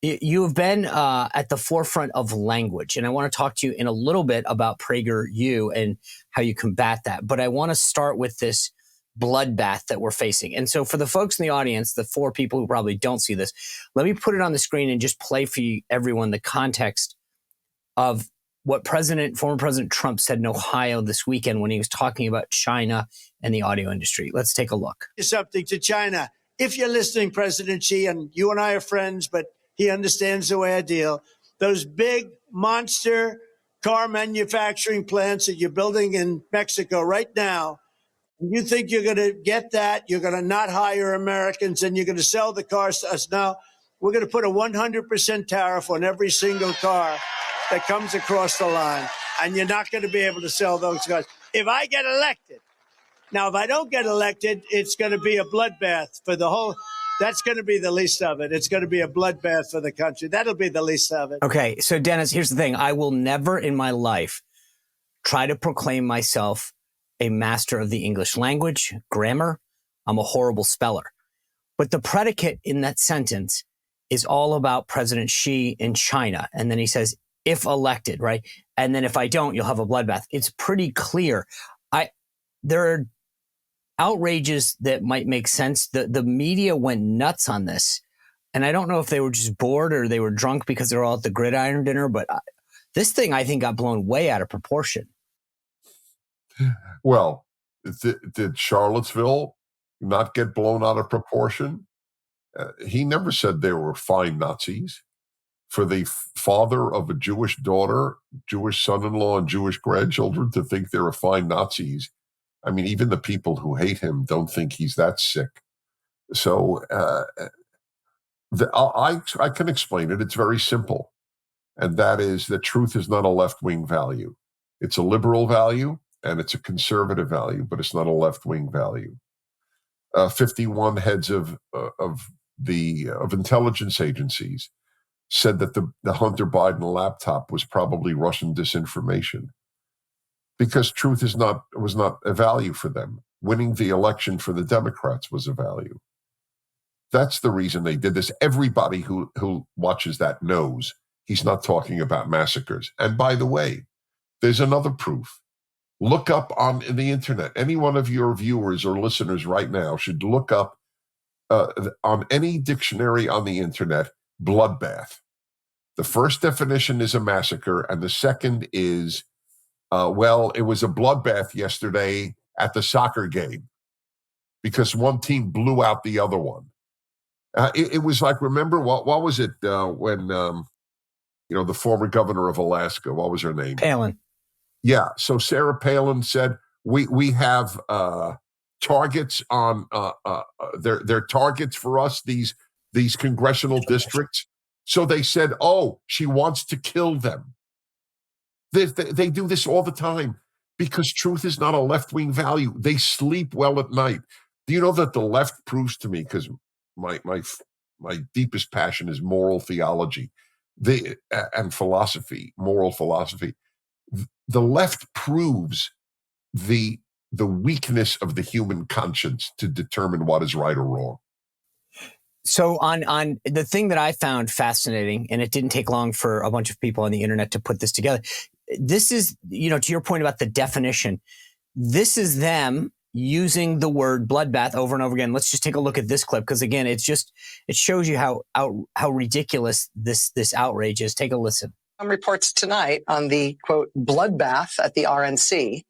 You have been at the forefront of language, and I want to talk to you in a little bit about PragerU and how you combat that. But I want to start with this bloodbath that we're facing. And so for the folks in the audience, the 4 people who probably don't see this, let me put it on the screen and just play for everyone the context of what former President Trump said in Ohio this weekend when he was talking about China and the audio industry. Let's take a look. Something to China. If you're listening, President Xi, and you and I are friends, but he understands the way I deal. Those big monster car manufacturing plants that you're building in Mexico right now, you think you're going to get that, you're going to not hire Americans, and you're going to sell the cars to us. Now, we're going to put a 100% tariff on every single car that comes across the line, and you're not going to be able to sell those cars. If I get elected, now, if I don't get elected, it's going to be a bloodbath for the whole. That's going to be the least of it. It's going to be a bloodbath for the country. That'll be the least of it. Okay, so Dennis, here's the thing. I will never in my life try to proclaim myself a master of the English language, grammar. I'm a horrible speller. But the predicate in that sentence is all about President Xi in China. And then he says, if elected, right? And then if I don't, you'll have a bloodbath. It's pretty clear. There are outrages that might make sense. The media went nuts on this. And I don't know if they were just bored or they were drunk because they're all at the gridiron dinner, but this thing, I think, got blown way out of proportion. Well, did Charlottesville not get blown out of proportion? He never said they were fine Nazis. For the father of a Jewish daughter, Jewish son-in-law, and Jewish grandchildren to think they're fine Nazis, I mean, even the people who hate him don't think he's that sick. So I can explain it. It's very simple. And that is that truth is not a left-wing value. It's a liberal value and it's a conservative value, but it's not a left-wing value. 51 heads of intelligence agencies said that the Hunter Biden laptop was probably Russian disinformation. Because truth was not a value for them. Winning the election for the Democrats was a value. That's the reason they did this. Everybody who watches that knows he's not talking about massacres. And by the way, there's another proof. Look up on the internet. Any one of your viewers or listeners right now should look up on any dictionary on the internet, bloodbath. The first definition is a massacre, and the second is it was a bloodbath yesterday at the soccer game because one team blew out the other one. It was like, remember, what was it when, the former governor of Alaska, what was her name? Palin. Yeah. So Sarah Palin said, we have targets on, they're targets for us, these congressional districts. So they said, she wants to kill them. They do this all the time because truth is not a left-wing value. They sleep well at night. Do you know that the left proves to me, because my deepest passion is moral theology and philosophy, moral philosophy. The left proves the weakness of the human conscience to determine what is right or wrong. So on the thing that I found fascinating, and it didn't take long for a bunch of people on the internet to put this together. This is, to your point about the definition, this is them using the word bloodbath over and over again. Let's just take a look at this clip, because again, it shows you how ridiculous this outrage is. Take a listen. Some reports tonight on the, quote, bloodbath at the RNC.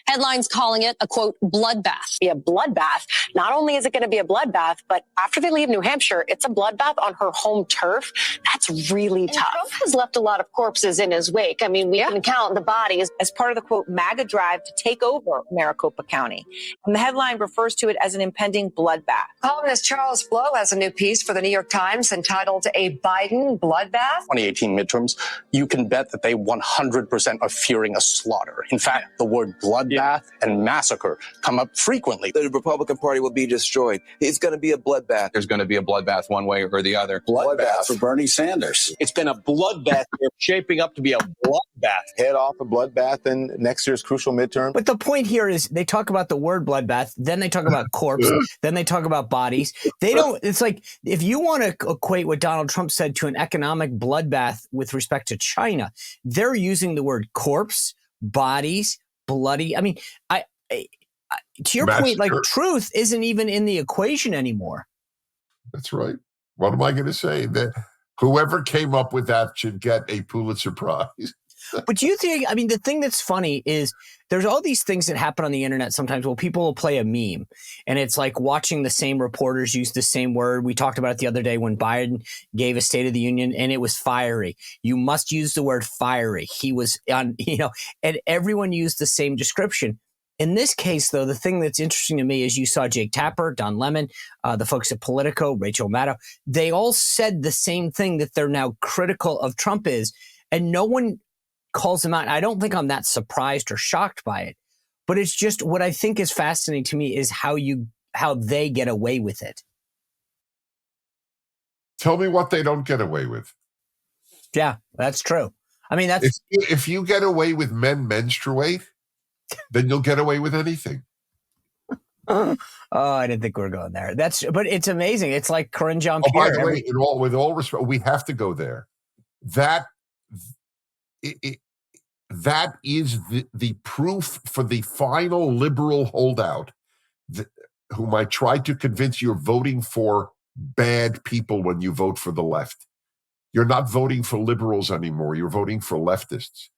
Headlines calling it a, quote, bloodbath. Be a bloodbath. Not only is it going to be a bloodbath, but after they leave New Hampshire, it's a bloodbath on her home turf. That's really tough. Trump has left a lot of corpses in his wake. I mean, we can count the bodies as part of the, quote, MAGA drive to take over Maricopa County. And the headline refers to it as an impending bloodbath. Columnist Charles Blow has a new piece for the New York Times entitled A Biden Bloodbath. 2018 midterms, you can bet that they 100% are fearing a slaughter. In fact, the word bloodbath and massacre come up frequently. The Republican Party will be destroyed. It's going to be a bloodbath. There's going to be a bloodbath one way or the other. Bloodbath for Bernie Sanders. It's been a bloodbath. They're shaping up to be a bloodbath. Head off a bloodbath in next year's crucial midterm. But the point here is they talk about the word bloodbath, then they talk about corpse, then they talk about bodies. They don't, it's like, if you want to equate what Donald Trump said to an economic bloodbath with respect to China, they're using the word corpse, bodies, bloody. I mean, to your point, like truth isn't even in the equation anymore. That's right. What am I going to say? That whoever came up with that should get a Pulitzer Prize. But do you think, I mean, the thing that's funny is there's all these things that happen on the internet sometimes where people will play a meme and it's like watching the same reporters use the same word. We talked about it the other day when Biden gave a State of the Union and it was fiery. You must use the word fiery. He was on, and everyone used the same description. In this case, though, the thing that's interesting to me is you saw Jake Tapper, Don Lemon, the folks at Politico, Rachel Maddow. They all said the same thing, that they're now critical of Trump is, and no one calls him out. I don't think I'm that surprised or shocked by it, but it's just what I think is fascinating to me is how they get away with it. Tell me what they don't get away with. Yeah, that's true. I mean, that's if you get away with men menstruate, then you'll get away with anything. Oh, I didn't think we were going there. But it's amazing. It's like Corinne Jean By Pierre. the way, with all respect, we have to go there. That is the proof for the final liberal holdout whom I tried to convince you're voting for bad people when you vote for the left. You're not voting for liberals anymore. You're voting for leftists.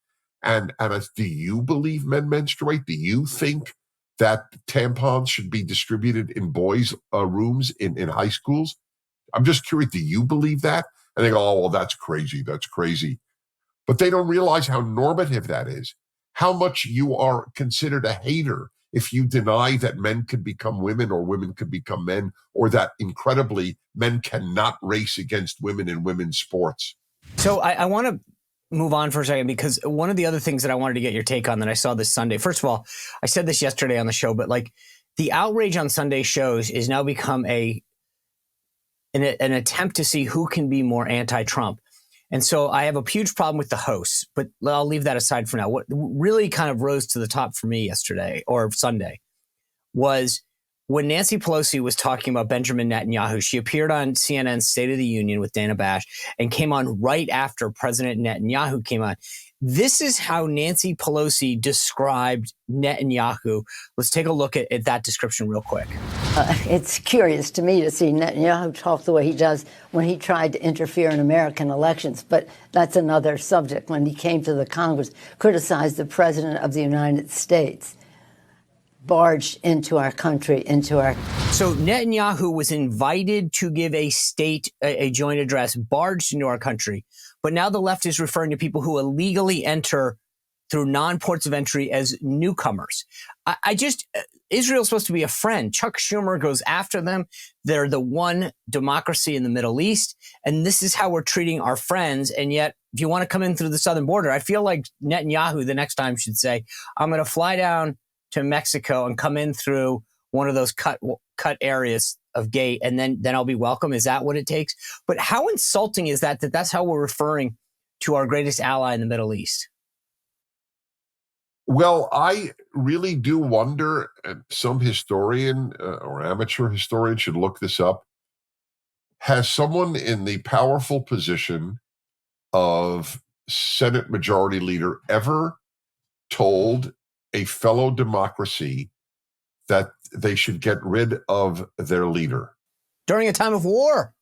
And do you believe men menstruate? Do you think that tampons should be distributed in boys' rooms in high schools? I'm just curious. Do you believe that? And they go, oh, well, that's crazy. That's crazy. But they don't realize how normative that is, how much you are considered a hater if you deny that men could become women or women could become men, or that incredibly men cannot race against women in women's sports. So I want to move on for a second, because one of the other things that I wanted to get your take on that I saw this Sunday, first of all, I said this yesterday on the show, but like the outrage on Sunday shows is now become an attempt to see who can be more anti-Trump. And so I have a huge problem with the hosts, but I'll leave that aside for now. What really kind of rose to the top for me yesterday or Sunday was when Nancy Pelosi was talking about Benjamin Netanyahu. She appeared on CNN's State of the Union with Dana Bash and came on right after President Netanyahu came on. This is how Nancy Pelosi described Netanyahu. Let's take a look at that description real quick. It's curious to me to see Netanyahu talk the way he does when he tried to interfere in American elections, but that's another subject. When he came to the Congress, criticized the President of the United States, barged into our country, So Netanyahu was invited to give a joint address, barged into our country. But now the left is referring to people who illegally enter through non-ports of entry as newcomers. Israel's supposed to be a friend. Chuck Schumer goes after them. They're the one democracy in the Middle East. And this is how we're treating our friends. And yet, if you want to come in through the southern border, I feel like Netanyahu the next time should say, I'm going to fly down to Mexico and come in through one of those cut areas of gate, and then I'll be welcome. Is that what it takes? But how insulting is that that's how we're referring to our greatest ally in the Middle East? Well, I really do wonder, some historian or amateur historian should look this up. Has someone in the powerful position of Senate Majority Leader ever told a fellow democracy that they should get rid of their leader? During a time of war?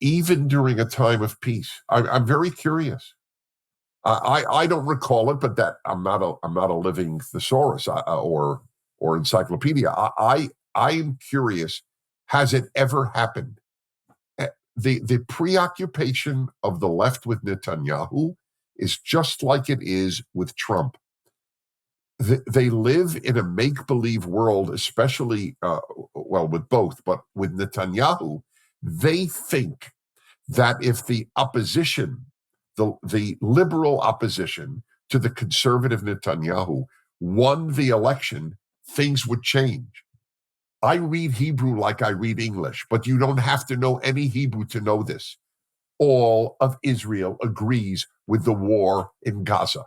Even during a time of peace. I'm very curious. I don't recall it, but that I'm not a living thesaurus or encyclopedia. I am curious. Has it ever happened? The preoccupation of the left with Netanyahu is just like it is with Trump. They live in a make-believe world, especially, with both, but with Netanyahu, they think that if the opposition, the liberal opposition to the conservative Netanyahu won the election, things would change. I read Hebrew like I read English, but you don't have to know any Hebrew to know this. All of Israel agrees with the war in Gaza.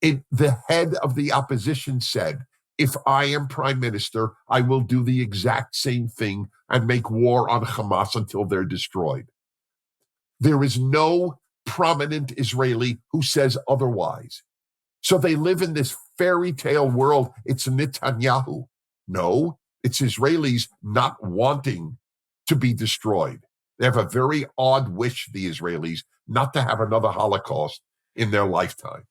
The head of the opposition said, if I am prime minister, I will do the exact same thing and make war on Hamas until they're destroyed. There is no prominent Israeli who says otherwise. So they live in this fairy tale world. It's Netanyahu. No, it's Israelis not wanting to be destroyed. They have a very odd wish, the Israelis, not to have another Holocaust in their lifetime.